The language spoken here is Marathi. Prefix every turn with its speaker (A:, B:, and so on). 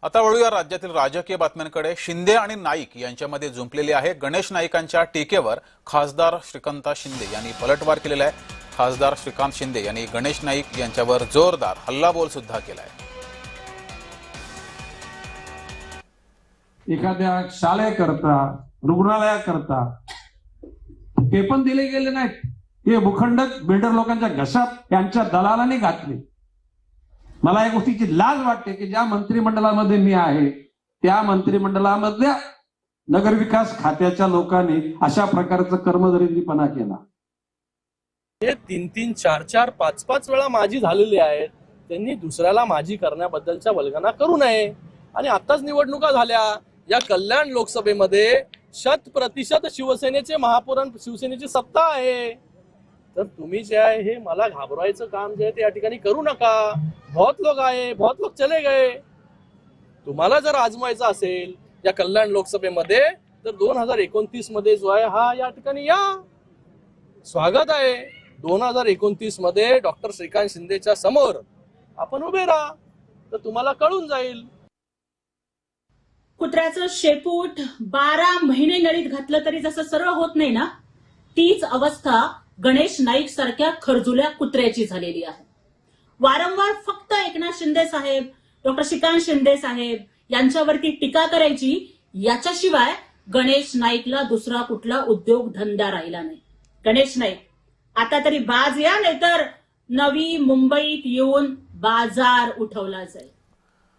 A: आता वळूया राज्यातील राजकीय बातम्यांकडे। शिंदे आणि नाईक यांच्यामध्ये जुंपलेली आहे। गणेश नाईकांच्या टीकेवर खासदार श्रीकांत शिंदे यांनी पलटवार केलेला आहे। खासदार श्रीकांत शिंदे यांनी गणेश नाईक यांच्यावर जोरदार हल्लाबोल सुद्धा केलाय।
B: एखाद्या शाळेकरता रुग्णालयाकरता ते पण दिले गेले नाहीत। हे भूखंड बिल्डर लोकांच्या घशात त्यांच्या दलालांनी घातले। मला या गोष्टीची लाज वाटते की ज्या मंत्रिमंडळामध्ये मी आहे त्या मंत्रिमंडळामधल्या नगरविकास खात्याच्या लोकांनी अशा प्रकारचं कर्मदरिद्रीपणा केला।
C: हे 3-3, 4-4, 5-5 वेळा माझी झालेली आहेत। त्यांनी दुसऱ्याला माझी करण्याबद्दलच्या वल्गना करू नये। आणि आताच निवडणुका झाल्या, या कल्याण लोकसभेमध्ये 100% शिवसेनेचे महापौर शिवसेनेची सत्ता आहे। तर तुम्ही जे आहे हे मला घाबरवायचं काम जे आहे ते या ठिकाणी करू नका। बहुत लोग आए, बहुत लोग चले गए। तुम्हाला जर आजमायचं असेल या कल्याण लोकसभेमध्ये तर 2029 मध्ये जो आहे हा या ठिकाणी या, स्वागत आहे। 2029 मध्ये डॉक्टर श्रीकांत शिंदेच्या समोर आपण उभे राहा, तर तुम्हाला कळून जाईल।
D: कुत्र्याचं शेपूट 12 महिने नळीत घातलं तरी जसं सरळ होत नाही ना, तीच अवस्था गणेश नाईक सारख्या खरजुल्या कुत्र्याची झालेली आहे। वारंवार फक्त एकनाथ शिंदे साहेब, डॉक्टर श्रीकांत शिंदे साहेब यांच्यावरती टीका करायची, याच्याशिवाय गणेश नाईकला दुसरा कुठला उद्योग धंदा राहिला नाही। गणेश नाईक आता तरी बाज या, नाहीतर नवी मुंबईत येऊन बाजार उठवला जाईल।